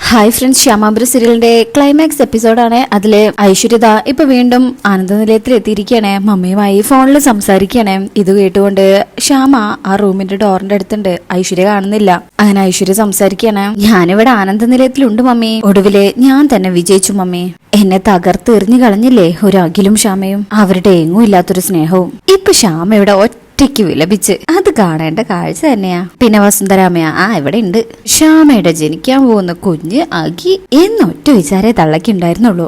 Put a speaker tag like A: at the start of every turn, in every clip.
A: Hi friends, ശ്യാമാംബര സീരിയലിന്റെ climax എപ്പിസോഡാണ്. അതില് ഐശ്വര്യത ഇപ്പൊ വീണ്ടും ആനന്ദനിലയത്തിൽ എത്തിയിരിക്കുകയാണ്. മമ്മിയുമായി ഫോണിൽ സംസാരിക്കുകയാണ്. ഇത് കേട്ടുകൊണ്ട് ശ്യാമ ആ റൂമിന്റെ ഡോറിന്റെ അടുത്തുണ്ട്. ഐശ്വര്യ കാണുന്നില്ല. അങ്ങനെ ഐശ്വര്യ സംസാരിക്കുകയാണ്. ഞാനിവിടെ ആനന്ദനിലയത്തിലുണ്ട് മമ്മി. ഒടുവില് ഞാൻ തന്നെ വിജയിച്ചു മമ്മി. എന്നെ തകർത്ത് എറിഞ്ഞു കളഞ്ഞില്ലേ ഒരു അഖിലും ശ്യാമയും. അവരുടെ എങ്ങും ഇല്ലാത്തൊരു സ്നേഹവും. ഇപ്പൊ ശ്യാമ ഇവിടെ ഒറ്റയ്ക്ക് വിലപിച്ച്. അത് കാണേണ്ട കാഴ്ച തന്നെയാ. പിന്നെ വസുന്ധരാമയ ഇവിടെ ഉണ്ട്. ശ്യാമയുടെ ജനിക്കാൻ പോകുന്ന കുഞ്ഞ് അഖി എന്നൊറ്റ വിചാരേ തള്ളക്കുണ്ടായിരുന്നുള്ളൂ.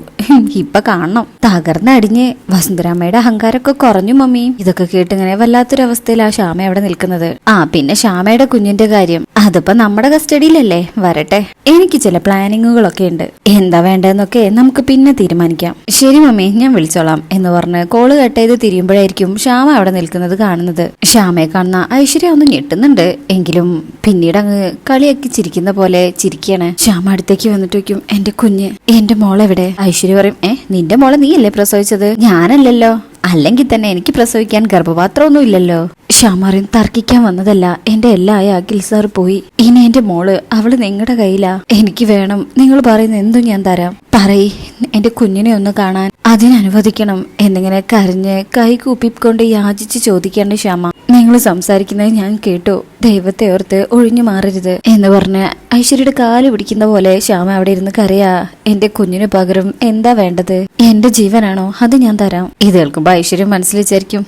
A: ഇപ്പൊ കാണണം. തകർന്നടിഞ്ഞ് വസുന്ധരാമയുടെ അഹങ്കാരമൊക്കെ കുറഞ്ഞു മമ്മി. ഇതൊക്കെ കേട്ടിങ്ങനെ വല്ലാത്തൊരവസ്ഥയിലാ ശ്യാമ അവിടെ നിൽക്കുന്നത്. പിന്നെ ശ്യാമയുടെ കുഞ്ഞിന്റെ കാര്യം അതിപ്പോ നമ്മുടെ കസ്റ്റഡിയിലല്ലേ. വരട്ടെ, എനിക്ക് ചില പ്ലാനിങ്ങുകളൊക്കെ ഉണ്ട്. എന്താ വേണ്ടെന്നൊക്കെ നമുക്ക് പിന്നെ തീരുമാനിക്കാം. ശരി മമ്മി, ഞാൻ വിളിച്ചോളാം എന്ന് പറഞ്ഞ് കോള് കട്ട് ചെയ്ത് തിരിയുമ്പോഴായിരിക്കും ശ്യാമ അവിടെ നിൽക്കുന്നത് കാണുന്നത്. ശ്യാമയെ കാണുന്ന ഐശ്വര്യ ഒന്ന് ഞെട്ടുന്നുണ്ട്. എങ്കിലും പിന്നീട് അങ്ങ് കളിയാക്കി ചിരിക്കുന്ന പോലെ ചിരിക്കുകയാണ്. ശ്യാമ അടുത്തേക്ക് വന്നിട്ട് വയ്ക്കും, എന്റെ കുഞ്ഞ്, എന്റെ മോളെവിടെ? ഐശ്വര്യ പറയും, നിന്റെ മോളെ നീയല്ലേ പ്രസവിച്ചത്? ഞാനല്ലല്ലോ. അല്ലെങ്കിൽ തന്നെ എനിക്ക് പ്രസവിക്കാൻ ഗർഭപാത്രമൊന്നും ഇല്ലല്ലോ. ശ്യാമറിൻ തർക്കിക്കാൻ വന്നതല്ല. എന്റെ എല്ലായ അഖിൽ സാർ പോയി. ഇനി എന്റെ മോള്, അവള് നിങ്ങളുടെ കയ്യിലാ. എനിക്ക് വേണം. നിങ്ങൾ പറയുന്ന എന്തും ഞാൻ തരാം. പറയ്, എന്റെ കുഞ്ഞിനെ ഒന്ന് കാണാൻ അതിനനുവദിക്കണം എന്നിങ്ങനെ കരഞ്ഞ് കൈ കൂപ്പിക്കൊണ്ട് യാചിച്ച് ചോദിക്കേണ്ട ശ്യാമ. നിങ്ങൾ സംസാരിക്കുന്നത് ഞാൻ കേട്ടു. ദൈവത്തെ ഓർത്ത് ഒഴിഞ്ഞു മാറരുത് എന്ന് പറഞ്ഞ് ഐശ്വര്യയുടെ കാല് പിടിക്കുന്ന പോലെ ശ്യാമ അവിടെ ഇരുന്ന് കരയാ. എന്റെ കുഞ്ഞിന് പകരം എന്താ വേണ്ടത്? എന്റെ ജീവനാണോ? അത് ഞാൻ തരാം. ഇത് കേൾക്കുമ്പോ ഐശ്വര്യം മനസ്സിൽ വിചാരിക്കും,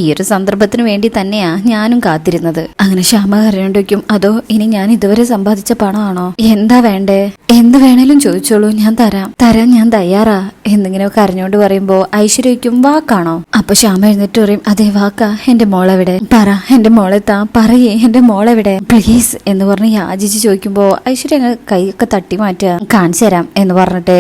A: ഈ ഒരു സന്ദർഭത്തിന് വേണ്ടി തന്നെയാ ഞാനും കാത്തിരുന്നത്. അങ്ങനെ ശ്യാമ കരഞ്ഞോണ്ട് വയ്ക്കും, അതോ ഇനി ഞാൻ ഇതുവരെ സമ്പാദിച്ച പണമാണോ? എന്താ വേണ്ടേ? എന്ത് വേണേലും ചോദിച്ചോളൂ, ഞാൻ തരാൻ ഞാൻ തയ്യാറാ എന്നിങ്ങനെ കരഞ്ഞോണ്ട് പറയുമ്പോ ഐശ്വര്യക്കും വാക്കാണോ? അപ്പൊ ശ്യാമ എഴുന്നേറ്റ് പറയും, അതെ വാക്കാ. എന്റെ മോളെവിടെ? പറ, എന്റെ മോളെത്താ. പറയേ, എന്റെ മോളെവിടെ? പ്ലീസ് എന്ന് പറഞ്ഞ് യാചിച്ച് ചോദിക്കുമ്പോ ഐശ്വര്യ കൈയൊക്കെ തട്ടി മാറ്റുക. കാണിച്ചു തരാം എന്ന് പറഞ്ഞിട്ട്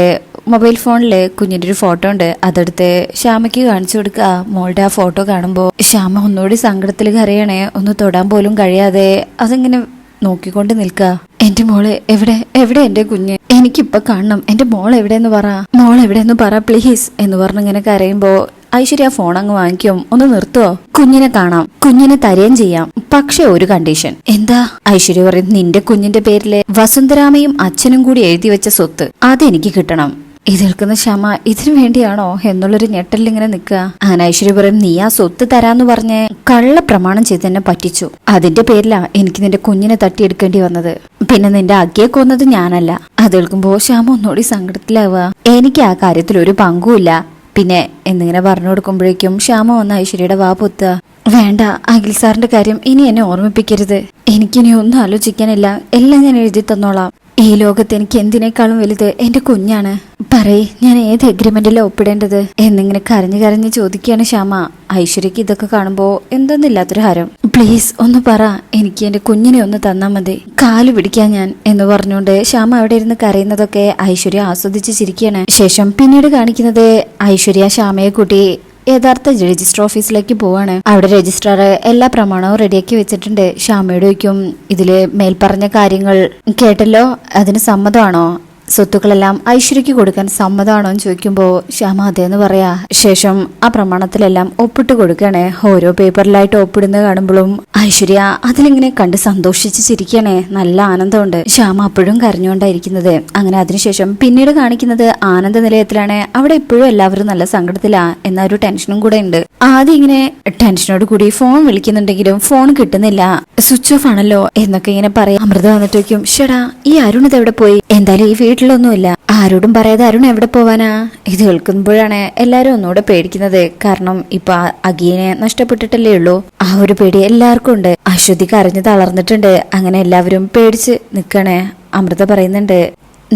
A: മൊബൈൽ ഫോണില് കുഞ്ഞിന്റെ ഒരു ഫോട്ടോ ഉണ്ട്. അതെടുത്ത് ശ്യാമയ്ക്ക് കാണിച്ചു കൊടുക്കുക. മോളുടെ ആ ഫോട്ടോ കാണുമ്പോ ശ്യാമ ഒന്നുകൂടി സങ്കടത്തിൽ കരയണേ. ഒന്ന് തൊടാൻ പോലും കഴിയാതെ അതിങ്ങനെ നോക്കിക്കൊണ്ട് നിൽക്കുക. എന്റെ മോള് എവിടെ? എവിടെ എന്റെ കുഞ്ഞ്? എനിക്കിപ്പൊ കാണണം. എന്റെ മോൾ എവിടെയെന്ന് പറ, മോൾ എവിടെയെന്ന് പറ പ്ലീസ് എന്ന് പറഞ്ഞിങ്ങനെ കരയുമ്പോ ഐശ്വര്യ ഫോൺ അങ്ങ് വാങ്ങിക്കും. ഒന്ന് നിർത്തുവോ? കുഞ്ഞിനെ കാണാം, കുഞ്ഞിനെ തരുകയും ചെയ്യാം. പക്ഷെ ഒരു കണ്ടീഷൻ. എന്താ? ഐശ്വര്യ പറയും, നിന്റെ കുഞ്ഞിന്റെ പേരില് വസുന്ധരാമയും അച്ഛനും കൂടി എഴുതി വെച്ച സ്വത്ത് അതെനിക്ക് കിട്ടണം. ഇത് കേൾക്കുന്ന ശ്യാമ ഇതിനു വേണ്ടിയാണോ എന്നുള്ളൊരു ഞെട്ടലിങ്ങനെ നിൽക്കുക. അങ്ങനെ ഐശ്വര്യ പറയും, നീ ആ സ്വത്ത് തരാന്ന് പറഞ്ഞ് കള്ള പ്രമാണം ചെയ്ത് തന്നെ പറ്റിച്ചു. അതിന്റെ പേരിലാ എനിക്ക് നിന്റെ കുഞ്ഞിനെ തട്ടിയെടുക്കേണ്ടി വന്നത്. പിന്നെ നിന്റെ അക്കിയെ കൊന്നത് ഞാനല്ല. അത് കേൾക്കുമ്പോ ശ്യാമ ഒന്നുകൂടി സങ്കടത്തിലാവുക. എനിക്ക് ആ കാര്യത്തിൽ ഒരു പങ്കുമില്ല പിന്നെ എന്നിങ്ങനെ പറഞ്ഞു കൊടുക്കുമ്പോഴേക്കും ശ്യാമ വന്ന് ഐശ്വര്യയുടെ വാ പൊത്തുക. വേണ്ട, അഖിൽ സാറിന്റെ കാര്യം ഇനി എന്നെ ഓർമ്മിപ്പിക്കരുത്. എനിക്കിനി ഒന്നും ആലോചിക്കാനില്ല. എല്ലാം ഞാൻ എഴുതി തന്നോളാം. ഈ ലോകത്ത് എനിക്ക് എന്തിനേക്കാളും വലുത് എന്റെ കുഞ്ഞാണ്. പറയ്, ഞാൻ ഏത് എഗ്രിമെന്റിലാ ഒപ്പിടേണ്ടത് എന്നിങ്ങനെ കരഞ്ഞു ചോദിക്കുകയാണ് ശ്യാമ. ഐശ്വര്യക്ക് ഇതൊക്കെ കാണുമ്പോ എന്തൊന്നില്ലാത്തൊരു ഹരം. പ്ലീസ് ഒന്ന് പറ, എനിക്ക് എന്റെ കുഞ്ഞിനെ ഒന്ന് തന്നാ മതി. കാല് പിടിക്കാൻ ഞാൻ എന്ന് പറഞ്ഞുകൊണ്ട് ശ്യാമ അവിടെ ഇരുന്ന് കരയുന്നതൊക്കെ ഐശ്വര്യ ആസ്വദിച്ച് ചിരിക്കുകയാണ്. ശേഷം പിന്നീട് കാണിക്കുന്നത് ഐശ്വര്യ ശ്യാമയെ കൂട്ടി യഥാർത്ഥ രജിസ്റ്റർ ഓഫീസിലേക്ക് പോവാണ്. അവിടെ രജിസ്ട്രാർ എല്ലാ പ്രമാണവും റെഡിയാക്കി വെച്ചിട്ടുണ്ട്. ശ്യാമയോട് ചോദിക്കും, ഇതില് മേൽപ്പറഞ്ഞ കാര്യങ്ങൾ കേട്ടല്ലോ, അതിന് സമ്മതമാണോ? സ്വത്തുക്കളെല്ലാം ഐശ്വര്യക്ക് കൊടുക്കാൻ സമ്മതമാണോ എന്ന് ചോദിക്കുമ്പോ ശ്യാമ അതേന്ന് പറയാ. ശേഷം ആ പ്രമാണത്തിലെല്ലാം ഒപ്പിട്ട് കൊടുക്കണേ. ഓരോ പേപ്പറിലായിട്ട് ഒപ്പിടുന്ന കാണുമ്പോഴും ഐശ്വര്യ അതിലിങ്ങനെ കണ്ട് സന്തോഷിച്ച് ചിരിക്കണേ. നല്ല ആനന്ദമുണ്ട്. ശ്യാമ അപ്പോഴും കരഞ്ഞുകൊണ്ടായിരിക്കുന്നത്. അങ്ങനെ അതിനുശേഷം പിന്നീട് കാണിക്കുന്നത് ആനന്ദ നിലയത്തിലാണ്. അവിടെ ഇപ്പോഴും എല്ലാവരും നല്ല സങ്കടത്തിലാ. എന്ന ഒരു ടെൻഷനും കൂടെ ഉണ്ട്. ആദ്യം ഇങ്ങനെ ടെൻഷനോട് കൂടി ഫോൺ വിളിക്കുന്നുണ്ടെങ്കിലും ഫോൺ കിട്ടുന്നില്ല. സ്വിച്ച് ഓഫ് ആണല്ലോ എന്നൊക്കെ ഇങ്ങനെ പറയാം. അമൃത വന്നിട്ട് വയ്ക്കും, ഷടാ ഈ അരുൺ ഇത് എവിടെ പോയി? എന്തായാലും ഈ വീട്ടിലൊന്നുമില്ല. ആരോടും പറയാതെ അരുൺ എവിടെ പോവാനാ? ഇത് കേൾക്കുമ്പോഴാണ് എല്ലാരും ഒന്നുകൂടെ പേടിക്കുന്നത്. കാരണം ഇപ്പൊ അഖിയെ നഷ്ടപ്പെട്ടിട്ടല്ലേ ഉള്ളൂ. ആ ഒരു പേടി എല്ലാവർക്കും ഉണ്ട്. അശ്വതി കരഞ്ഞു തളർന്നിട്ടുണ്ട്. അങ്ങനെ എല്ലാവരും പേടിച്ച് നിക്കണേ. അമൃത പറയുന്നുണ്ട്,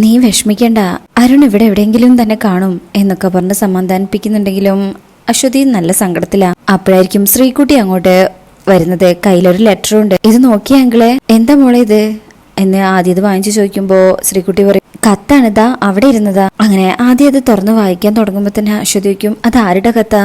A: നീ വിഷമിക്കണ്ട, അരുൺ ഇവിടെ എവിടെയെങ്കിലും തന്നെ കാണും എന്നൊക്കെ പറഞ്ഞ് സമാധാനിപ്പിക്കുന്നുണ്ടെങ്കിലും അശ്വതി നല്ല സങ്കടത്തിലാ. അപ്പോഴായിരിക്കും ശ്രീകുട്ടി അങ്ങോട്ട് വരുന്നത്. കയ്യിലൊരു ലെറ്റർ ഉണ്ട്. ഇത് നോക്കിയ അങ്കിളെ, എന്താ മോളെ ഇത് എന്ന് ആദ്യം ഇത് വാങ്ങിച്ചു ചോദിക്കുമ്പോ ശ്രീകുട്ടി പറയും, കത്താണിതാ, അവിടെ ഇരുന്നതാ. അങ്ങനെ ആദ്യം അത് തുറന്ന് വായിക്കാൻ തുടങ്ങുമ്പോ തന്നെ അശ്വതി വയ്ക്കും, അത് ആരുടെ കത്താ?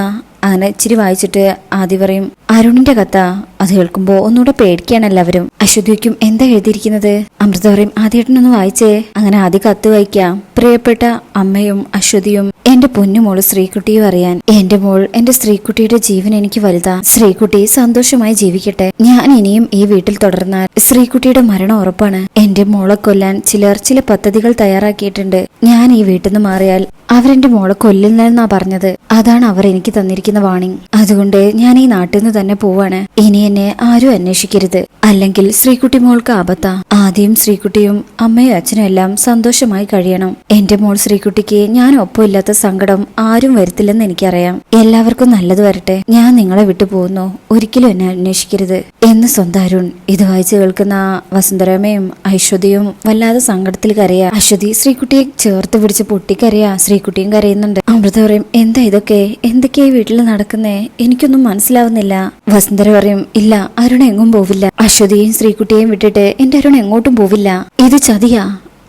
A: അങ്ങനെ ഇച്ചിരി വായിച്ചിട്ട് ആദ്യം പറയും, അരുണിന്റെ കത്താ. അത് കേൾക്കുമ്പോ ഒന്നുകൂടെ പേടിക്കുകയാണ് എല്ലാവരും. അശ്വതി വയ്ക്കും, എന്താ എഴുതിയിരിക്കുന്നത്? അമൃത പറയും ആദ്യേട്ടനൊന്ന് വായിച്ചേ. അങ്ങനെ ആദ്യ കത്ത് വായിക്കാം. പ്രിയപ്പെട്ട അമ്മയും അശ്വതിയും എന്റെ പൊന്നുമോള് ശ്രീകുട്ടിയും അറിയാൻ. എന്റെ മോൾ എന്റെ ശ്രീകുട്ടിയുടെ ജീവൻ എനിക്ക് വലുതാ. ശ്രീകുട്ടി സന്തോഷമായി ജീവിക്കട്ടെ. ഞാൻ ഇനിയും ഈ വീട്ടിൽ തുടർന്നാൽ ശ്രീകുട്ടിയുടെ മരണം ഉറപ്പാണ്. എന്റെ മോളെ കൊല്ലാൻ ചില പദ്ധതികൾ തയ്യാറാക്കിയിട്ടുണ്ട്. ഞാൻ ഈ വീട്ടിൽ നിന്ന് മാറിയാൽ അവരെന്റെ മോളെ കൊല്ലുന്നെന്നാ പറഞ്ഞത്. അതാണ് അവർ എനിക്ക് തന്നിരിക്കുന്ന വാണിംഗ്. അതുകൊണ്ട് ഞാൻ ഈ നാട്ടിൽ നിന്ന് തന്നെ പോവാണ്. ഇനി എന്നെ ആരും അന്വേഷിക്കരുത്, അല്ലെങ്കിൽ ശ്രീകുട്ടി മോൾക്ക് ആപത്താ. ആദ്യം ശ്രീകുട്ടിയും അമ്മയും അച്ഛനും എല്ലാം സന്തോഷമായി കഴിയണം. എന്റെ മോൾ ശ്രീകുട്ടിക്ക് ഞാൻ ഒപ്പമില്ലാത്ത സങ്കടം ആരും വരുത്തില്ലെന്ന് എനിക്കറിയാം. എല്ലാവർക്കും നല്ലത് വരട്ടെ. ഞാൻ നിങ്ങളെ വിട്ടു പോകുന്നു. ഒരിക്കലും എന്നെ അന്വേഷിക്കരുത് എന്ന് സ്വന്തം അരുൺ. ഇത് വായിച്ചു കേൾക്കുന്ന വസുന്ധരമ്മയും ഐശ്വര്യയും വല്ലാതെ സങ്കടത്തിൽ കരയാ. അശ്വതി ശ്രീകുട്ടിയെ ചേർത്ത് പിടിച്ച് പൊട്ടിക്കരയാ. ശ്രീകുട്ടിയും കരയുന്നുണ്ട്. അമൃത പറയും എന്താ ഇതൊക്കെ, എന്തൊക്കെയാ ഈ വീട്ടിൽ നടക്കുന്നേ, എനിക്കൊന്നും മനസ്സിലാവുന്നില്ല. വസുന്ധര പറയും ഇല്ല, അരുൺ എങ്ങും പോവില്ല. അശ്വതിയെയും ശ്രീകുട്ടിയെയും വിട്ടിട്ട് എന്റെ അരുൺ എങ്ങോട്ടും പോവില്ല. ഇത് ചതിയാ.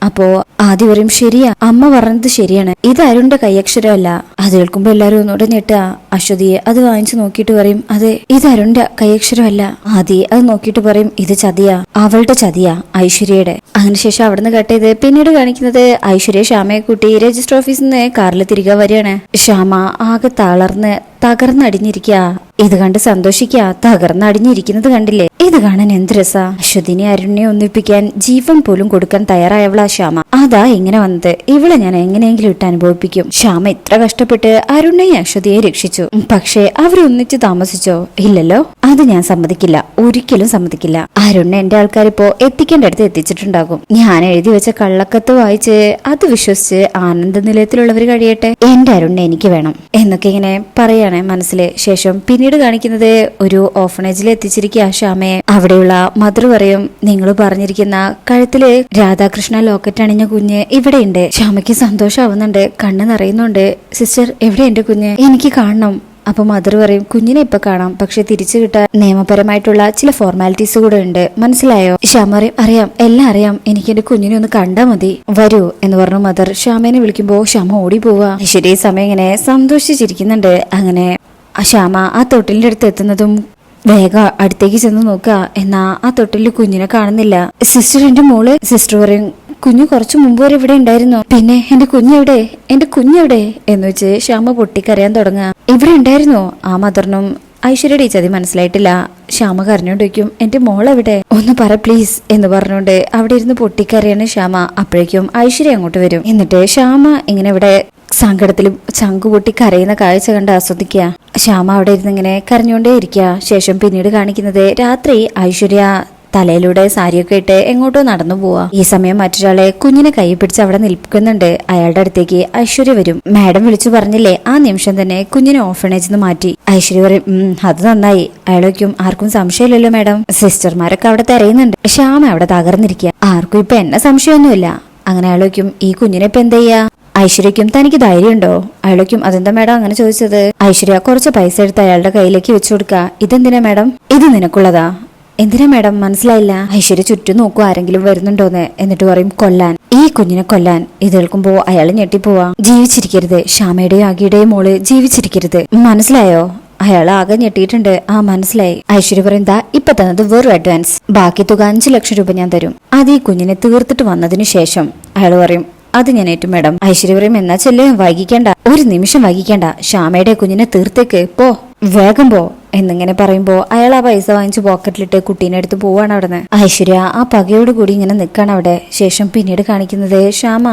A: അപ്പോ ആദ്യം പറയും ശരിയാ, അമ്മ പറഞ്ഞത് ശരിയാണ്, ഇത് അരുണിന്റെ കൈയക്ഷരമല്ല. അത് കേൾക്കുമ്പോ എല്ലാരും ഒന്നുകൂടെ ഞെട്ടാ. അശ്വതിയെ അത് വാങ്ങിച്ചു നോക്കിയിട്ട് പറയും അതെ, ഇത് അരുണിന്റെ കൈയക്ഷരമല്ല. ആദ്യം അത് നോക്കിയിട്ട് പറയും ഇത് ചതിയാ, അവളുടെ ചതിയാ, ഐശ്വര്യയുടെ. അതിനുശേഷം അവിടുന്ന് കട്ട് ചെയ്ത് പിന്നീട് കാണിക്കുന്നത് ഐശ്വര്യ ശ്യാമയെ കൂട്ടി രജിസ്റ്റർ ഓഫീസിൽ നിന്ന് കാറിൽ തിരികെ വരികയാണ്. ശ്യാമ ആകെ തകർന്നടിഞ്ഞിരിക്കുക. ഇത് കണ്ട് സന്തോഷിക്കുക. തകർന്നടിഞ്ഞിരിക്കുന്നത് കണ്ടില്ലേ, ഇത് കാണാൻ എന്ത് രസാ. അശ്വതിനെ അരുണിനെ ഒന്നിപ്പിക്കാൻ ജീവൻ പോലും കൊടുക്കാൻ തയ്യാറായവളാ ശ്യാമ. അതാ ഇങ്ങനെ വന്നത്. ഇവളെ ഞാൻ എങ്ങനെയെങ്കിലും ഇട്ട് അനുഭവിപ്പിക്കും. ശ്യാമ ഇത്ര കഷ്ടപ്പെട്ട് അരുണിനെയും അശ്വതിയെ രക്ഷിച്ചു. പക്ഷേ അവരൊന്നിച്ച് താമസിച്ചോ? ഇല്ലല്ലോ. അത് ഞാൻ സമ്മതിക്കില്ല, ഒരിക്കലും സമ്മതിക്കില്ല. അരുണിനെ എന്റെ ആൾക്കാരിപ്പോ എത്തിക്കേണ്ട അടുത്ത് എത്തിച്ചിട്ടുണ്ടാകും. ഞാൻ എഴുതി വെച്ച കള്ളക്കത്ത് വായിച്ച് അത് വിശ്വസിച്ച് ആനന്ദ നിലയത്തിലുള്ളവർ കഴിയട്ടെ. എന്റെ അരുണിനെ എനിക്ക് വേണം എന്നൊക്കെ ഇങ്ങനെ പറയാണ് മനസ്സിലെ. ശേഷം പിന്നീട് കാണിക്കുന്നത് ഒരു ഓർഫനേജിൽ എത്തിച്ചിരിക്കുക ശ്യാമയെ. അവിടെയുള്ള മദർ പറയും നിങ്ങൾ പറഞ്ഞിരിക്കുന്ന കഴുത്തില് രാധാകൃഷ്ണ ലോക്കറ്റ് അണിഞ്ഞ കുഞ്ഞ് ഇവിടെയുണ്ട്. ശ്യാമയ്ക്ക് സന്തോഷമാവുന്നുണ്ട്, കണ്ണ് നിറയുന്നുണ്ട്. സിസ്റ്റർ എവിടെ എന്റെ കുഞ്ഞ്, എനിക്ക് കാണണം. അപ്പൊ മദർ പറയും കുഞ്ഞിനെ ഇപ്പൊ കാണാം, പക്ഷെ തിരിച്ചു കിട്ടാൻ നിയമപരമായിട്ടുള്ള ചില ഫോർമാലിറ്റീസ് കൂടെ ഉണ്ട്, മനസ്സിലായോ? ശ്യാമ പറയും അറിയാം, എല്ലാം അറിയാം, എനിക്ക് എന്റെ കുഞ്ഞിനെ ഒന്ന് കണ്ടാ മതി, വരൂ എന്ന് പറഞ്ഞു മദർ ശ്യാമേനെ വിളിക്കുമ്പോ ശ്യാമ ഓടി പോവാ. ശരി സമയം ഇങ്ങനെ സന്തോഷിച്ചിരിക്കുന്നുണ്ട്. അങ്ങനെ ശ്യാമ ആ തൊട്ടിലിന്റെ അടുത്ത് എത്തുന്നതും വേഗം അടുത്തേക്ക് ചെന്ന് നോക്കുക. എന്നാ ആ തൊട്ടില് കുഞ്ഞിനെ കാണുന്നില്ല. സിസ്റ്റർ എന്റെ മോള്. സിസ്റ്റർ പറയും കുഞ്ഞു കുറച്ചു മുമ്പ് വരെ ഇവിടെ ഉണ്ടായിരുന്നു, പിന്നെ എന്റെ കുഞ്ഞെവിടെ എന്ന് വെച്ച് ശ്യാമ പൊട്ടിക്കരയാൻ തുടങ്ങുക. ഇവിടെ ഉണ്ടായിരുന്നോ? ആ മദറിനും ഐശ്വര്യയുടെ ഈ ചതി മനസ്സിലായിട്ടില്ല. ശ്യാമ കരഞ്ഞോണ്ടിരിക്കും എന്റെ മോളെവിടെ, ഒന്ന് പറ പ്ലീസ് എന്ന് പറഞ്ഞോണ്ട് അവിടെ ഇരുന്ന് പൊട്ടിക്കരയാണ് ശ്യാമ. അപ്പോഴേക്കും ഐശ്വര്യ അങ്ങോട്ട് വരും. എന്നിട്ട് ശ്യാമ ഇങ്ങനെ ഇവിടെ സങ്കടത്തിലും ചങ്കുപൊട്ടി കരയുന്ന കാഴ്ച കണ്ട് ആസ്വദിക്കുക. ശ്യാമ അവിടെ ഇരുന്ന് ഇങ്ങനെ കരഞ്ഞോണ്ടേ ഇരിക്കുക. ശേഷം പിന്നീട് കാണിക്കുന്നത് രാത്രി ഐശ്വര്യ തലയിലൂടെ സാരിയൊക്കെ ഇട്ട് എങ്ങോട്ടോ നടന്നു പോവാ. ഈ സമയം മറ്റൊരാളെ കുഞ്ഞിനെ കൈ പിടിച്ച് അവിടെ നിൽക്കുന്നുണ്ട്. അയാളുടെ അടുത്തേക്ക് ഐശ്വര്യ വരും. മാഡം വിളിച്ചു പറഞ്ഞില്ലേ, ആ നിമിഷം തന്നെ കുഞ്ഞിനെ ഓർഫനേജിൽ നിന്ന് മാറ്റി. ഐശ്വര്യ പറയും അത് നന്നായി. അയാളേക്കും ആർക്കും സംശയമില്ലല്ലോ മാഡം, സിസ്റ്റർമാരൊക്കെ അവിടെ തിരയുന്നുണ്ട്. ശ്യാമ അവിടെ തകർന്നിരിക്കുക. ആർക്കും ഇപ്പൊ എന്നെ സംശയമൊന്നുമില്ല. അങ്ങനെ അയാളേക്കും ഈ കുഞ്ഞിനെ ഇപ്പൊ എന്താ ചെയ്യാ? ഐശ്വര്യക്കും തനിക്ക് ധൈര്യമുണ്ടോ? അയാളേക്കും അതെന്താ മാഡം അങ്ങനെ ചോദിച്ചത്? ഐശ്വര്യ കുറച്ച് പൈസ എടുത്ത് അയാളുടെ കയ്യിലേക്ക് വെച്ചു കൊടുക്കുക. ഇതെന്തിനാ മാഡം? ഇത് നിനക്കുള്ളതാ. എന്തിനാ മാഡം മനസ്സിലായില്ല? ഐശ്വര്യ ചുറ്റും നോക്കൂ ആരെങ്കിലും വരുന്നുണ്ടോന്ന്. എന്നിട്ട് പറയും കൊല്ലാൻ, ഈ കുഞ്ഞിനെ കൊല്ലാൻ. ഇത് കേൾക്കുമ്പോ അയാൾ ഞെട്ടിപ്പോവാ. ജീവിച്ചിരിക്കരുത്, ശ്യാമയുടെയും ആകിയുടെയും മോള് ജീവിച്ചിരിക്കരുത്, മനസ്സിലായോ? അയാൾ ആകെ ഞെട്ടിയിട്ടുണ്ട്. ആ മനസ്സിലായി. ഐശ്വര്യ പറയുന്നതാ ഇപ്പൊ തന്നത് വെറും അഡ്വാൻസ്, ബാക്കി തുക 5 ലക്ഷം രൂപ ഞാൻ തരും, അത് ഈ കുഞ്ഞിനെ തീർത്തിട്ട് വന്നതിന് ശേഷം. അയാൾ പറയും അത് ഞാൻ ഏറ്റു മാഡം. ഐശ്വര്യ പറയും എന്നാ ചെല്ല്, വൈകിക്കേണ്ട, ഒരു നിമിഷം വൈകിക്കേണ്ട, ശ്യാമയുടെ കുഞ്ഞിനെ തീർത്തേക്ക്, പോ വേഗം പോ എന്നിങ്ങനെ പറയുമ്പോ അയാൾ ആ പൈസ വാങ്ങിച്ച് പോക്കറ്റിലിട്ട് കുട്ടീനെ അടുത്ത് പോവാണ് അവിടുന്ന്. ഐശ്വര്യ ആ പകയോട് കൂടി ഇങ്ങനെ നിൽക്കാണ് അവിടെ. ശേഷം പിന്നീട് കാണിക്കുന്നത് ശ്യാമ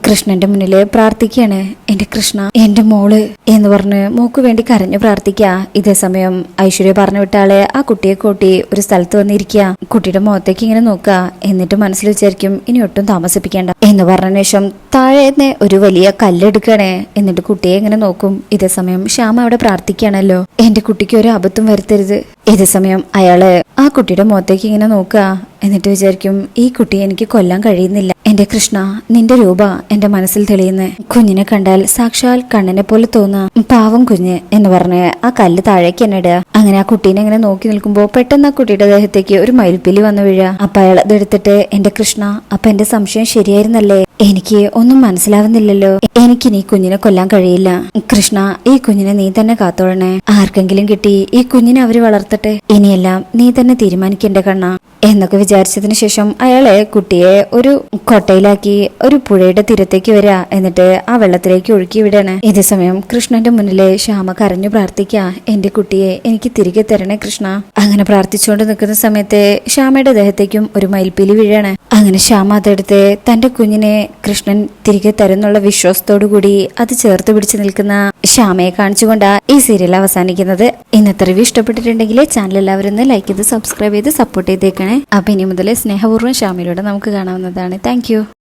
A: കൃഷ്ണന്റെ മുന്നില് പ്രാർത്ഥിക്കാണ്. എന്റെ കൃഷ്ണ, എന്റെ മോള് എന്ന് പറഞ്ഞ് മോക്ക് വേണ്ടി കരഞ്ഞു പ്രാർത്ഥിക്കുക. ഇതേ സമയം ഐശ്വര്യ പറഞ്ഞു വിട്ട ആളെ ആ കുട്ടിയെ കൂട്ടി ഒരു സ്ഥലത്ത് വന്നിരിക്കുക. കുട്ടിയുടെ മുഖത്തേക്ക് ഇങ്ങനെ നോക്കുക. എന്നിട്ട് മനസ്സിൽ വിചാരിക്കും ഇനി ഒട്ടും താമസിപ്പിക്കേണ്ട എന്ന് പറഞ്ഞ ശേഷം താഴേന്ന് ഒരു വലിയ കല്ലെടുക്കാണ്. എന്നിട്ട് കുട്ടിയെ ഇങ്ങനെ നോക്കും. ഇതേ സമയം ശ്യാമ അവിടെ പ്രാർത്ഥിക്കുകയാണല്ലോ, എന്റെ കുട്ടിക്ക് ഒരു അബദ്ധം വരുത്തരുത്. ഇതേ സമയം അയാള് ആ കുട്ടിയുടെ മുഖത്തേക്ക് ഇങ്ങനെ നോക്കുക. എന്നിട്ട് വിചാരിക്കും ഈ കുട്ടിയെ എനിക്ക് കൊല്ലാൻ കഴിയുന്നില്ല, എന്റെ കൃഷ്ണ, നിന്റെ രൂപ എന്റെ മനസ്സിൽ തെളിയുന്നേ. കുഞ്ഞിനെ കണ്ടാൽ സാക്ഷാൽ കണ്ണനെ പോലെ തോന്നുക. പാവം കുഞ്ഞ് എന്ന് പറഞ്ഞ് ആ കല്ല് താഴേക്ക് തന്നെ ഇടുക. അങ്ങനെ ആ കുട്ടീനെ ഇങ്ങനെ നോക്കി നിൽക്കുമ്പോ പെട്ടെന്ന് ആ കുട്ടിയുടെ ദേഹത്തേക്ക് ഒരു മയിൽപ്പിലി വന്നു വീഴുക. അപ്പൊ അയാൾ അതെടുത്തിട്ട്, എന്റെ കൃഷ്ണ, അപ്പൊ എന്റെ സംശയം ശരിയായിരുന്നല്ലേ? എനിക്ക് ഒന്നും മനസ്സിലാവുന്നില്ലല്ലോ. എനിക്കിനി കുഞ്ഞിനെ കൊല്ലാൻ കഴിയില്ല. കൃഷ്ണ, ഈ കുഞ്ഞിനെ നീ തന്നെ കാത്തോളണേ. ആർക്കെങ്കിലും കിട്ടി ഈ കുഞ്ഞിനെ അവര് വളർത്തട്ടെ. ഇനിയെല്ലാം നീ തന്നെ തീരുമാനിക്കണ്ടേ കണ്ണ എന്നൊക്കെ വിചാരിച്ചതിന് ശേഷം അയാളെ കുട്ടിയെ ഒരു കൊട്ടയിലാക്കി ഒരു പുഴയുടെ തീരത്തേക്ക് വരിക. എന്നിട്ട് ആ വെള്ളത്തിലേക്ക് ഒഴുക്കി വിടാണ്. ഇതേ സമയം കൃഷ്ണന്റെ മുന്നിലെ ശ്യാമ കരഞ്ഞു പ്രാർത്ഥിക്കുക, എന്റെ കുട്ടിയെ എനിക്ക് തിരികെ തരണേ കൃഷ്ണ. അങ്ങനെ പ്രാർത്ഥിച്ചുകൊണ്ട് നിൽക്കുന്ന സമയത്ത് ശ്യാമയുടെ ദേഹത്തേക്കും ഒരു മയിൽപ്പീലി വീഴാണ്. അങ്ങനെ ശ്യാമ അതെടുത്ത് തന്റെ കുഞ്ഞിനെ കൃഷ്ണൻ തിരികെ തരുന്നുള്ള വിശ്വാസത്തോടു കൂടി അത് ചേർത്ത് പിടിച്ചു നിൽക്കുന്ന ശ്യാമയെ കാണിച്ചുകൊണ്ടാ ഈ സീരിയൽ അവസാനിക്കുന്നത്. ഇന്നത്തെ റിവ്യൂ ഇഷ്ടപ്പെട്ടിട്ടുണ്ടെങ്കിൽ ചാനൽ എല്ലാവരും ലൈക്ക് ചെയ്ത് സബ്സ്ക്രൈബ് ചെയ്ത് സപ്പോർട്ട് ചെയ്തേക്കണേ. അപ്പൊ ഇനി മുതൽ സ്നേഹപൂർവ്വം ശ്യാമയിലൂടെ നമുക്ക് കാണാവുന്നതാണ്. താങ്ക്